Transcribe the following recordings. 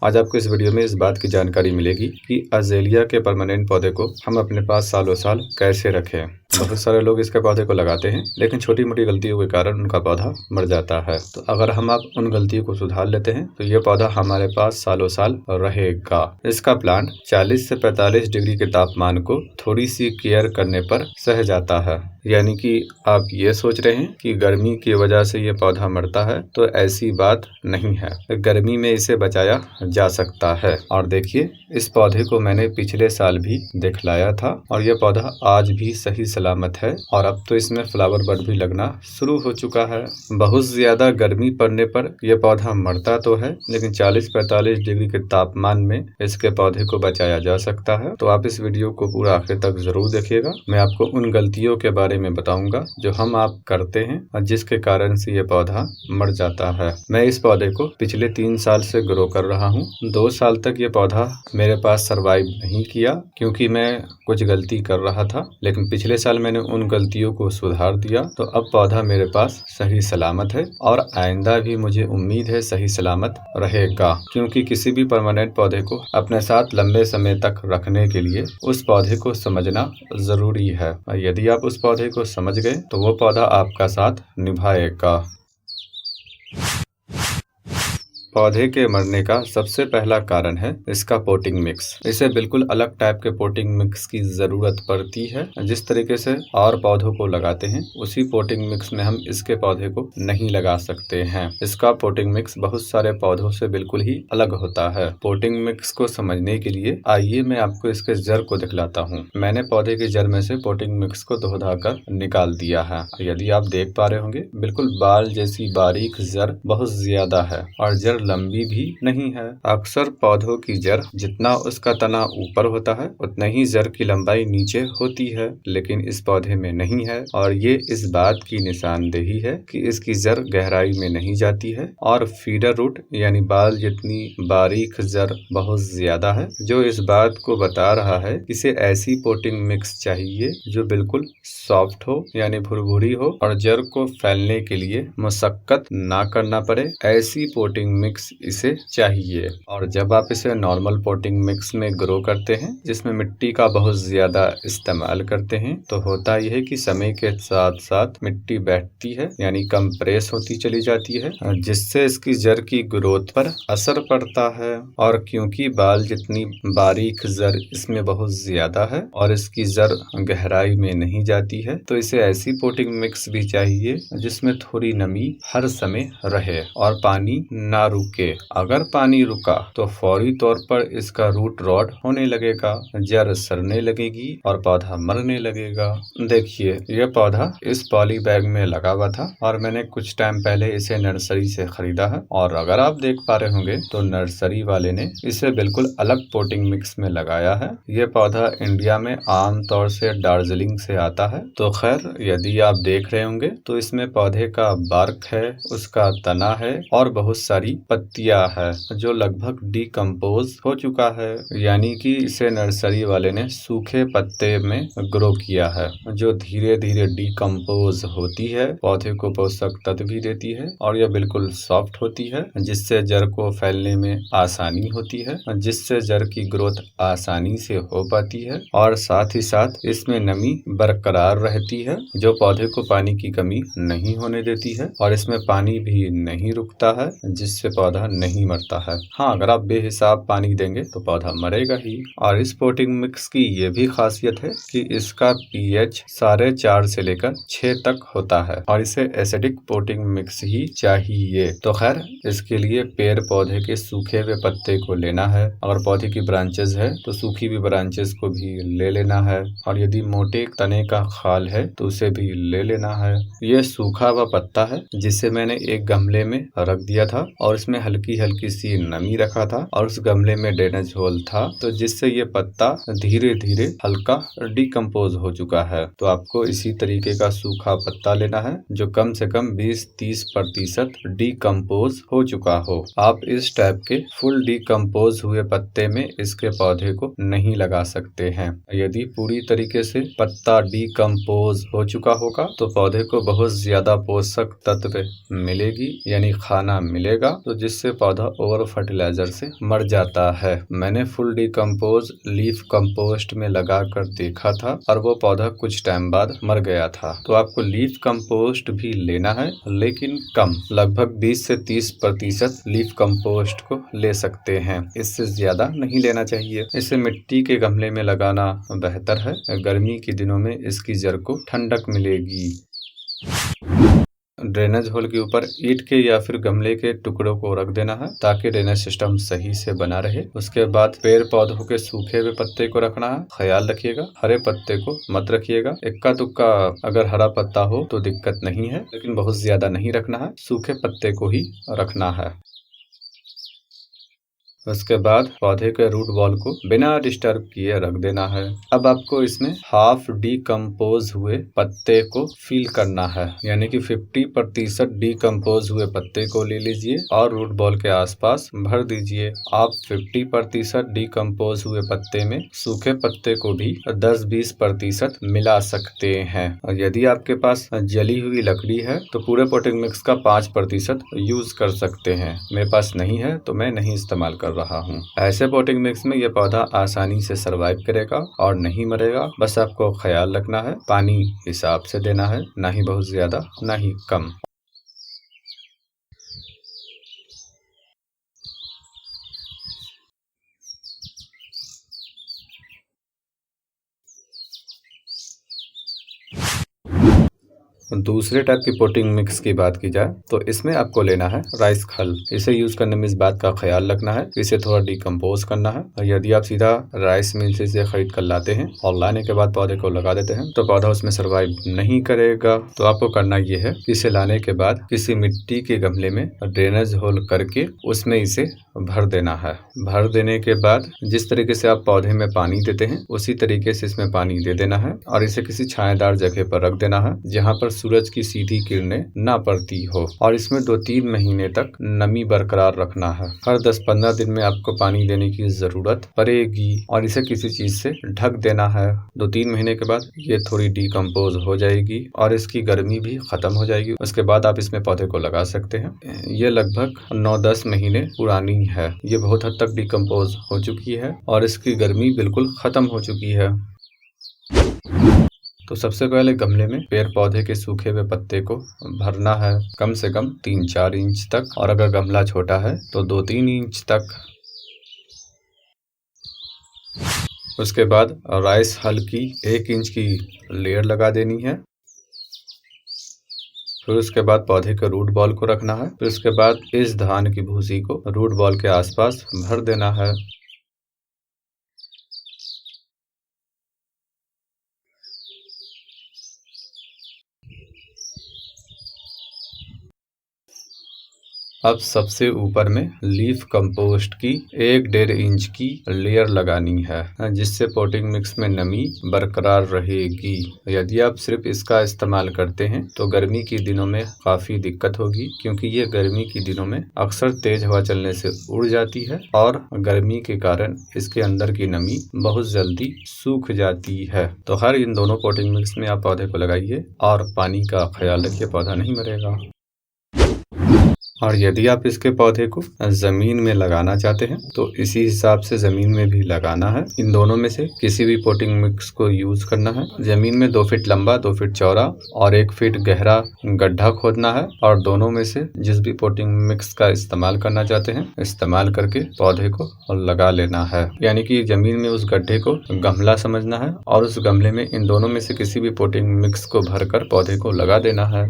आज आपको इस वीडियो में इस बात की जानकारी मिलेगी कि अज़ेलिया के परमानेंट पौधे को हम अपने पास सालों साल कैसे रखें। बहुत सारे लोग इसके पौधे को लगाते हैं, लेकिन छोटी मोटी गलतियों के कारण उनका पौधा मर जाता है। तो अगर हम आप उन गलतियों को सुधार लेते हैं तो ये पौधा हमारे पास सालों साल रहेगा। इसका प्लांट 40 से 45 डिग्री के तापमान को थोड़ी सी केयर करने पर सह जाता है। यानी कि आप ये सोच रहे हैं कि गर्मी की वजह से ये पौधा मरता है, तो ऐसी बात नहीं है। गर्मी में इसे बचाया जा सकता है। और देखिए, इस पौधे को मैंने पिछले साल भी दिखलाया था और यह पौधा आज भी सही सलामत है और अब तो इसमें फ्लावर बड भी लगना शुरू हो चुका है। बहुत ज्यादा गर्मी पड़ने पर यह पौधा मरता तो है, लेकिन 40-45 डिग्री के तापमान में इसके पौधे को बचाया जा सकता है। तो आप इस वीडियो को पूरा आखिर तक जरूर देखिएगा। मैं आपको उन गलतियों के बारे में बताऊंगा जो हम आप करते हैं और जिसके कारण से ये पौधा मर जाता है। मैं इस पौधे को पिछले 3 साल से ग्रो कर रहा हूँ। 2 साल तक ये पौधा मेरे पास सरवाइव नहीं किया क्योंकि मैं कुछ गलती कर रहा था, लेकिन पिछले साल मैंने उन गलतियों को सुधार दिया। तो अब पौधा मेरे पास सही सलामत है और आइंदा भी मुझे उम्मीद है सही सलामत रहेगा, क्योंकि किसी भी परमानेंट पौधे को अपने साथ लंबे समय तक रखने के लिए उस पौधे को समझना जरूरी है। यदि आप उस पौधे को समझ गए तो वो पौधा आपका साथ निभाएगा। पौधे के मरने का सबसे पहला कारण है इसका पोटिंग मिक्स। इसे बिल्कुल अलग टाइप के पोटिंग मिक्स की जरूरत पड़ती है। जिस तरीके से और पौधों को लगाते हैं उसी पोटिंग मिक्स में हम इसके पौधे को नहीं लगा सकते हैं। इसका पोटिंग मिक्स बहुत सारे पौधों से बिल्कुल ही अलग होता है। पोटिंग मिक्स को समझने के लिए आइए मैं आपको इसके जड़ को दिखलाता हूँ। मैंने पौधे की जड़ में से पोटिंग मिक्स को धो कर निकाल दिया है। यदि आप देख पा रहे होंगे, बिल्कुल बाल जैसी बारीक जड़ बहुत ज्यादा है और जड़ लंबी भी नहीं है। अक्सर पौधों की जड़ जितना उसका तना ऊपर होता है उतना ही जड़ की लंबाई नीचे होती है, लेकिन इस पौधे में नहीं है। और ये इस बात की निशानदेही है कि इसकी जड़ गहराई में नहीं जाती है और फीडर रूट यानी बाल जितनी बारीक जड़ बहुत ज्यादा है, जो इस बात को बता रहा है कि इसे ऐसी पोटिंग मिक्स चाहिए जो बिल्कुल सॉफ्ट हो यानी भुरभुरी हो और जड़ को फैलने के लिए मशक्कत ना करना पड़े। ऐसी पोटिंग मिक्स इसे चाहिए। और जब आप इसे नॉर्मल पोटिंग मिक्स में ग्रो करते हैं जिसमें मिट्टी का बहुत ज्यादा इस्तेमाल करते हैं, तो होता यह है कि समय के साथ साथ मिट्टी बैठती है यानी कंप्रेस होती चली जाती है, जिससे इसकी जड़ की ग्रोथ पर असर पड़ता है। और क्योंकि बाल जितनी बारीक जड़ इसमें बहुत ज्यादा है और इसकी जड़ गहराई में नहीं जाती है, तो इसे ऐसी पोटिंग मिक्स भी चाहिए जिसमें थोड़ी नमी हर समय रहे और पानी ना रुके। अगर पानी रुका तो फौरी तौर पर इसका रूट रॉट होने लगेगा, जड़ सड़ने लगेगी और पौधा मरने लगेगा। देखिए, यह पौधा इस पॉली बैग में लगा हुआ था और मैंने कुछ टाइम पहले इसे नर्सरी से खरीदा है। और अगर आप देख पा रहे होंगे तो नर्सरी वाले ने इसे बिल्कुल अलग पोटिंग मिक्स में लगाया है। यह पौधा इंडिया में आम तौर से दार्जिलिंग से आता है। तो खैर, यदि आप देख रहे होंगे तो इसमें पौधे का बार्क है, उसका तना है और बहुत सारी पत्तियां है जो लगभग डिकम्पोज हो चुका है। यानी कि इसे नर्सरी वाले ने सूखे पत्ते में ग्रो किया है, जो धीरे धीरे डिकम्पोज होती है, पौधे को पोषक तत्व भी देती है और यह बिल्कुल सॉफ्ट होती है, जिससे जड़ को फैलने में आसानी होती है, जिससे जड़ की ग्रोथ आसानी से हो पाती है। और साथ ही साथ इसमें नमी बरकरार रहती है जो पौधे को पानी की कमी नहीं होने देती है और इसमें पानी भी नहीं रुकता है, जिससे पौधा नहीं मरता है। हाँ, अगर आप बेहिसाब पानी देंगे तो पौधा मरेगा ही। और इस पोटिंग मिक्स की ये भी खासियत है कि इसका पीएच 4.5 से लेकर 6 तक होता है और इसे एसिडिक पोटिंग मिक्स ही चाहिए। तो खैर, इसके लिए पेड़ पौधे के सूखे हुए पत्ते को लेना है। अगर पौधे की ब्रांचेस है तो सूखी हुई ब्रांचेस को भी ले लेना है और यदि मोटे तने का खाल है तो उसे भी ले लेना है। ये सूखा हुआ पत्ता है जिसे मैंने एक गमले में रख दिया था और इसमें हल्की हल्की सी नमी रखा था और उस गमले में ड्रेनेज होल था, तो जिससे ये पत्ता धीरे धीरे हल्का डिकम्पोज हो चुका है। तो आपको इसी तरीके का सूखा पत्ता लेना है जो कम से कम 20-30% डिकम्पोज हो चुका हो। आप इस टाइप के फुल डिकम्पोज हुए पत्ते में इसके पौधे को नहीं लगा सकते हैं। यदि पूरी तरीके से पत्ता डिकम्पोज हो चुका होगा तो पौधे को बहुत ज्यादा पोषक तत्व मिलेगी यानी खाना मिलेगा, तो जिससे पौधा ओवर फर्टिलाइजर से मर जाता है। मैंने फुल डिकम्पोज लीफ कंपोस्ट में लगा कर देखा था और वो पौधा कुछ टाइम बाद मर गया था। तो आपको लीफ कंपोस्ट भी लेना है, लेकिन कम, लगभग 20 से 30% लीफ कंपोस्ट को ले सकते हैं, इससे ज्यादा नहीं लेना चाहिए। इसे मिट्टी के गमले में लगाना बेहतर है। गर्मी के दिनों में इसकी जड़ को ठंडक मिलेगी। ड्रेनेज होल के ऊपर ईंट के या फिर गमले के टुकड़ों को रख देना है ताकि ड्रेनेज सिस्टम सही से बना रहे। उसके बाद पेड़ पौधों के सूखे हुए पत्ते को रखना है। ख्याल रखिएगा, हरे पत्ते को मत रखिएगा। इक्का दुक्का अगर हरा पत्ता हो तो दिक्कत नहीं है, लेकिन बहुत ज्यादा नहीं रखना है। सूखे पत्ते को ही रखना है। उसके बाद पौधे के रूट बॉल को बिना डिस्टर्ब किए रख देना है। अब आपको इसमें हाफ डिकम्पोज हुए पत्ते को फिल करना है, यानी कि 50% डिकम्पोज हुए पत्ते को ले लीजिए और रूट बॉल के आसपास भर दीजिए। आप 50% डिकम्पोज हुए पत्ते में सूखे पत्ते को भी 10-20% मिला सकते हैं। और यदि आपके पास जली हुई लकड़ी है तो पूरे पोटिंग मिक्स का 5% यूज कर सकते हैं। मेरे पास नहीं है तो मैं नहीं इस्तेमाल कर रहा हूँ। ऐसे पोटिंग मिक्स में यह पौधा आसानी से सरवाइव करेगा और नहीं मरेगा। बस आपको ख्याल रखना है, पानी हिसाब से देना है, ना ही बहुत ज्यादा ना ही कम। दूसरे टाइप की पोटिंग मिक्स की बात की जाए तो इसमें आपको लेना है राइस खल। इसे यूज करने में इस बात का ख्याल रखना है, इसे थोड़ा डिकम्पोज करना है। और यदि आप सीधा राइस मिल से इसे खरीद कर लाते हैं और लाने के बाद पौधे को लगा देते हैं तो पौधा उसमें सरवाइव नहीं करेगा। तो आपको करना ये है, इसे लाने के बाद किसी मिट्टी के गमले में ड्रेनेज होल करके उसमें इसे भर देना है। भर देने के बाद जिस तरीके से आप पौधे में पानी देते हैं उसी तरीके से इसमें पानी दे देना है और इसे किसी छायादार जगह पर रख देना है जहाँ पर सूरज की सीधी किरणें ना पड़ती हो। और इसमें 2-3 महीने तक नमी बरकरार रखना है। हर 10-15 दिन में आपको पानी देने की जरूरत पड़ेगी और इसे किसी चीज से ढक देना है। 2-3 महीने के बाद ये थोड़ी डिकम्पोज हो जाएगी और इसकी गर्मी भी खत्म हो जाएगी। उसके बाद आप इसमें पौधे को लगा सकते हैं। ये लगभग 9-10 महीने पुरानी है। ये बहुत हद तक डिकम्पोज हो चुकी है और इसकी गर्मी बिल्कुल खत्म हो चुकी है। तो सबसे पहले गमले में पेड़ पौधे के सूखे हुए पत्ते को भरना है, कम से कम 3-4 इंच तक, और अगर गमला छोटा है तो 2-3 इंच तक। उसके बाद राइस हल की 1 इंच की लेयर लगा देनी है। फिर उसके बाद पौधे के रूट बॉल को रखना है। फिर उसके बाद इस धान की भूसी को रूट बॉल के आसपास भर देना है। अब सबसे ऊपर में लीफ कंपोस्ट की 1-1.5 इंच की लेयर लगानी है, जिससे पोटिंग मिक्स में नमी बरकरार रहेगी। यदि आप सिर्फ इसका इस्तेमाल करते हैं तो गर्मी के दिनों में काफी दिक्कत होगी, क्योंकि ये गर्मी के दिनों में अक्सर तेज हवा चलने से उड़ जाती है और गर्मी के कारण इसके अंदर की नमी बहुत जल्दी सूख जाती है। तो हर इन दोनों पोटिंग मिक्स में आप पौधे को लगाइए और पानी का ख्याल रखिए, पौधा नहीं मरेगा। और यदि आप इसके पौधे को जमीन में लगाना चाहते हैं तो इसी हिसाब से जमीन में भी लगाना है। इन दोनों में से किसी भी पोटिंग मिक्स को यूज करना है। जमीन में 2 फीट लंबा, 2 फीट चौड़ा और 1 फीट गहरा गड्ढा खोदना है और दोनों में से जिस भी पोटिंग मिक्स का इस्तेमाल करना चाहते हैं इस्तेमाल करके पौधे को लगा लेना है। यानी कि जमीन में उस गड्ढे को गमला समझना है और उस गमले में इन दोनों में से किसी भी पोटिंग मिक्स को भरकर पौधे को लगा देना है।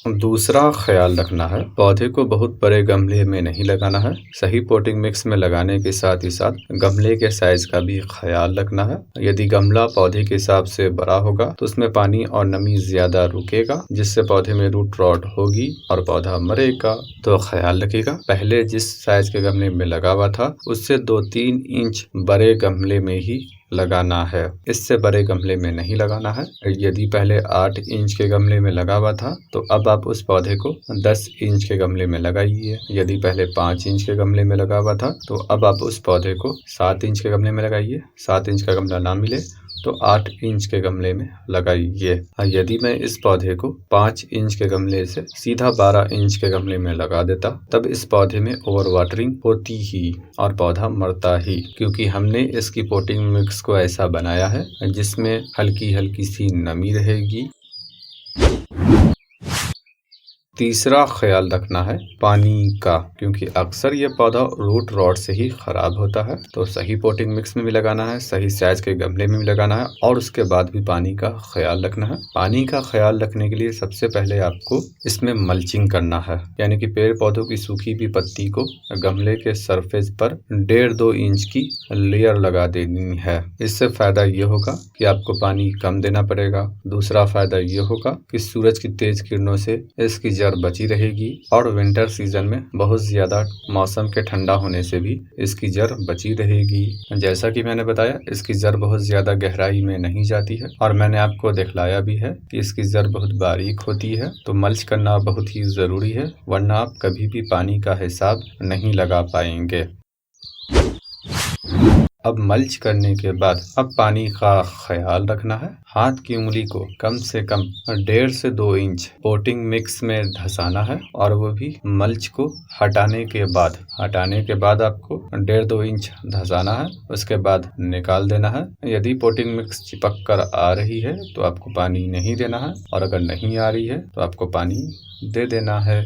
दूसरा ख्याल रखना है, पौधे को बहुत बड़े गमले में नहीं लगाना है। सही पोटिंग मिक्स में लगाने के साथ ही साथ गमले के साइज का भी ख्याल रखना है। यदि गमला पौधे के हिसाब से बड़ा होगा तो उसमें पानी और नमी ज्यादा रुकेगा, जिससे पौधे में रूट रॉट होगी और पौधा मरेगा। तो ख्याल रखिएगा, पहले जिस साइज के गमले में लगा हुआ था उससे 2-3 इंच बड़े गमले में ही लगाना है, इससे बड़े गमले में नहीं लगाना है। यदि पहले 8 इंच के गमले में लगा हुआ था तो अब आप उस पौधे को 10 इंच के गमले में लगाइए। यदि पहले 5 इंच के गमले में लगा हुआ था तो अब आप उस पौधे को 7 इंच के गमले में लगाइए। 7 इंच का गमला ना मिले तो 8 इंच के गमले में लगाइए। यदि मैं इस पौधे को 5 इंच के गमले से सीधा 12 इंच के गमले में लगा देता, तब इस पौधे में ओवर वाटरिंग होती ही और पौधा मरता ही, क्योंकि हमने इसकी पोटिंग मिक्स को ऐसा बनाया है जिसमें हल्की हल्की सी नमी रहेगी। तीसरा ख्याल रखना है पानी का, क्योंकि अक्सर ये पौधा रूट रॉट से ही खराब होता है। तो सही पोटिंग मिक्स में भी लगाना है, सही साइज के गमले में भी लगाना है और उसके बाद भी पानी का ख्याल रखना है। पानी का ख्याल रखने के लिए सबसे पहले आपको इसमें मल्चिंग करना है, यानी कि पेड़ पौधों की सूखी हुई पत्ती को गमले के सरफेस पर 1.5-2 इंच की लेयर लगा देनी है। इससे फायदा ये होगा कि आपको पानी कम देना पड़ेगा। दूसरा फायदा ये होगा कि सूरज की तेज किरणों से इसकी जड़ बची रहेगी और विंटर सीजन में बहुत ज्यादा मौसम के ठंडा होने से भी इसकी जड़ बची रहेगी। जैसा कि मैंने बताया, इसकी जड़ बहुत ज्यादा गहराई में नहीं जाती है और मैंने आपको दिखलाया भी है कि इसकी जड़ बहुत बारीक होती है। तो मल्च करना बहुत ही जरूरी है, वरना आप कभी भी पानी का हिसाब नहीं लगा पाएंगे। अब मल्च करने के बाद अब पानी का ख्याल रखना है। हाथ की उंगली को कम से कम 1.5 से 2 इंच पोटिंग मिक्स में धंसाना है और वो भी मल्च को हटाने के बाद आपको 1.5-2 इंच धंसाना है। उसके बाद निकाल देना है। यदि पोटिंग मिक्स चिपक कर आ रही है तो आपको पानी नहीं देना है और अगर नहीं आ रही है तो आपको पानी दे देना है।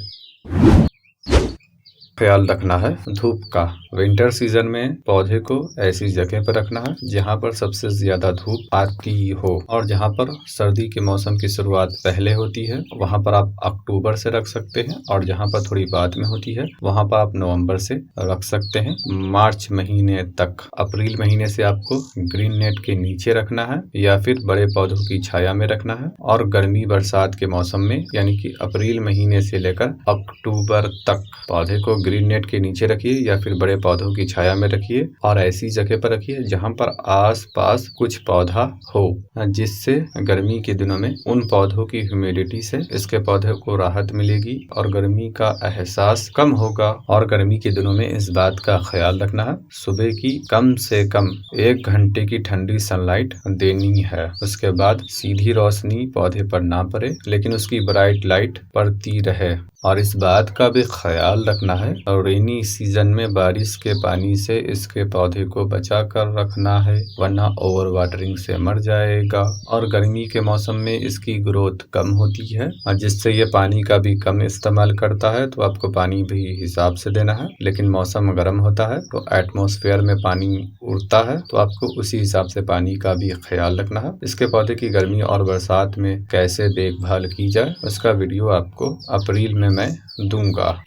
ख्याल रखना है धूप का। विंटर सीजन में पौधे को ऐसी जगह पर रखना है जहां पर सबसे ज्यादा धूप आती हो, और जहां पर सर्दी के मौसम की शुरुआत पहले होती है वहां पर आप अक्टूबर से रख सकते हैं, और जहां पर थोड़ी बाद में होती है वहां पर आप नवंबर से रख सकते हैं मार्च महीने तक। अप्रैल महीने से आपको ग्रीन नेट के नीचे रखना है या फिर बड़े पौधों की छाया में रखना है। और गर्मी बरसात के मौसम में यानी कि अप्रैल महीने से लेकर अक्टूबर तक पौधे को ग्रीन नेट के नीचे रखिए या फिर बड़े पौधों की छाया में रखिए, और ऐसी जगह पर रखिए जहां पर आस-पास कुछ पौधा हो, जिससे गर्मी के दिनों में उन पौधों की ह्यूमिडिटी से इसके पौधे को राहत मिलेगी और गर्मी का एहसास कम होगा। और गर्मी के दिनों में इस बात का ख्याल रखना है सुबह की कम से कम 1 घंटे की ठंडी सनलाइट देनी है। उसके बाद सीधी रोशनी पौधे पर ना पड़े, लेकिन उसकी ब्राइट लाइट पड़ती रहे। और इस बात का भी ख्याल रखना है और रेनी सीजन में बारिश के पानी से इसके पौधे को बचा कर रखना है, वरना ओवर वाटरिंग से मर जाएगा। और गर्मी के मौसम में इसकी ग्रोथ कम होती है और जिससे ये पानी का भी कम इस्तेमाल करता है, तो आपको पानी भी हिसाब से देना है। लेकिन मौसम गर्म होता है तो एटमॉस्फेयर में पानी उड़ता है, तो आपको उसी हिसाब से पानी का भी ख्याल रखना है। इसके पौधे की गर्मी और बरसात में कैसे देखभाल की जाए उसका वीडियो आपको अप्रैल में मैं दूंगा।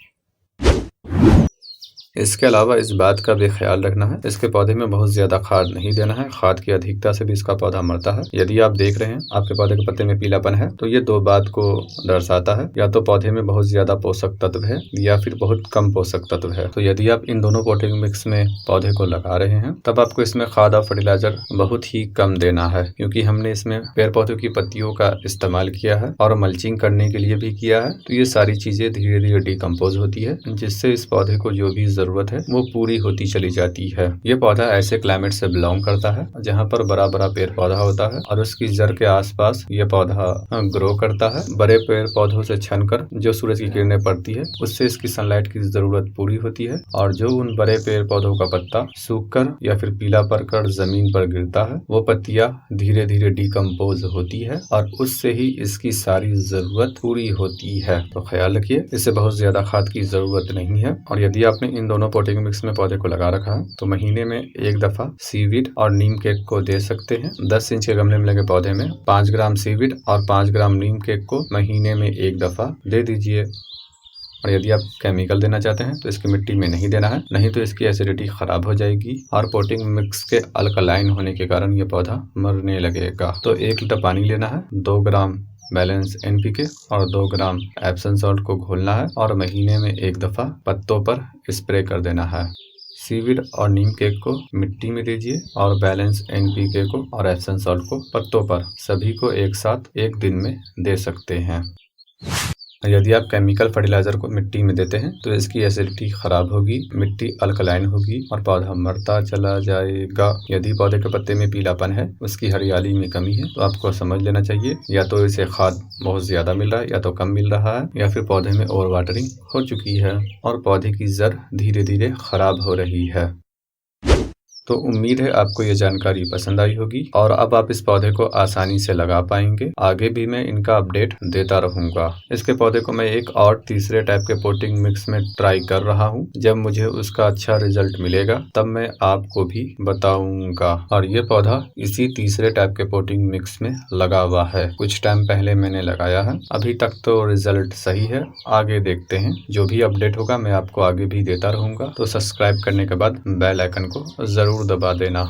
इसके अलावा इस बात का भी ख्याल रखना है इसके पौधे में बहुत ज्यादा खाद नहीं देना है। खाद की अधिकता से भी इसका पौधा मरता है। यदि आप देख रहे हैं आपके पौधे के पत्ते में पीलापन है, तो ये 2 बात को दर्शाता है, या तो पौधे में बहुत ज्यादा पोषक तत्व है या फिर बहुत कम पोषक तत्व है। तो यदि आप इन दोनों पोटिंग मिक्स में पौधे को लगा रहे हैं, तब आपको इसमें खाद और फर्टिलाइजर बहुत ही कम देना है, क्योंकि हमने इसमें पेड़ पौधों की पत्तियों का इस्तेमाल किया है और मल्चिंग करने के लिए भी किया है। तो ये सारी चीजें धीरे धीरे डिकम्पोज होती है, जिससे इस पौधे को जो भी जरूरत है वो पूरी होती चली जाती है। ये पौधा ऐसे क्लाइमेट से बिलोंग करता है जहाँ पर बड़ा बड़ा पेड़ पौधा होता है और उसकी जड़ के आसपास ये पौधा ग्रो करता है। बड़े पेड़ पौधों से छनकर जो सूरज की किरणें पड़ती है उससे इसकी सनलाइट की जरूरत पूरी होती है, और जो उन बड़े पेड़ पौधों का पत्ता सूखकर या फिर पीला पड़कर जमीन पर गिरता है, वो पत्तियां धीरे धीरे डिकम्पोज होती है और उससे ही इसकी सारी जरूरत पूरी होती है। तो ख्याल रखिए, इससे बहुत ज्यादा खाद की जरूरत नहीं है। और यदि आपने इन दोनों पोटिंग मिक्स में पौधे को लगा रखा है, तो महीने में 1 दफा सीवीड और नीम केक को दे सकते हैं। 10 इंच के गमले में लगे पौधे में 5 ग्राम सीवीड और 5 ग्राम नीम केक को महीने में 1 दफा दे दीजिए। और यदि आप केमिकल देना चाहते हैं तो इसकी मिट्टी में नहीं देना है, नहीं तो इसकी एसिडिटी खराब हो जाएगी और पोटिंग मिक्स के अल्कलाइन होने के कारण ये पौधा मरने लगेगा। तो 1 लीटर पानी लेना है, 2 ग्राम बैलेंस एनपीके और 2 ग्राम एप्सम सॉल्ट को घोलना है और महीने में 1 दफा पत्तों पर स्प्रे कर देना है। सीवीड और नीम केक को मिट्टी में दीजिए और बैलेंस एनपीके को और एप्सम सॉल्ट को पत्तों पर, सभी को एक साथ 1 दिन में दे सकते हैं। यदि आप केमिकल फर्टिलाइजर को मिट्टी में देते हैं तो इसकी एसिडिटी खराब होगी, मिट्टी अल्कलाइन होगी और पौधा मरता चला जाएगा। यदि पौधे के पत्ते में पीलापन है, उसकी हरियाली में कमी है, तो आपको समझ लेना चाहिए या तो इसे खाद बहुत ज्यादा मिल रहा है या तो कम मिल रहा है, या फिर पौधे में ओवर वाटरिंग हो चुकी है और पौधे की जड़ धीरे धीरे खराब हो रही है। तो उम्मीद है आपको ये जानकारी पसंद आई होगी और अब आप इस पौधे को आसानी से लगा पाएंगे। आगे भी मैं इनका अपडेट देता रहूंगा। इसके पौधे को मैं एक और तीसरे टाइप के पोटिंग मिक्स में ट्राई कर रहा हूँ। जब मुझे उसका अच्छा रिजल्ट मिलेगा तब मैं आपको भी बताऊंगा। और ये पौधा इसी तीसरे टाइप के पोटिंग मिक्स में लगा हुआ है। कुछ टाइम पहले मैंने लगाया है, अभी तक तो रिजल्ट सही है। आगे देखते हैं, जो भी अपडेट होगा मैं आपको आगे भी देता रहूंगा। तो सब्सक्राइब करने के बाद बेल आइकन को जरूर दबा देना।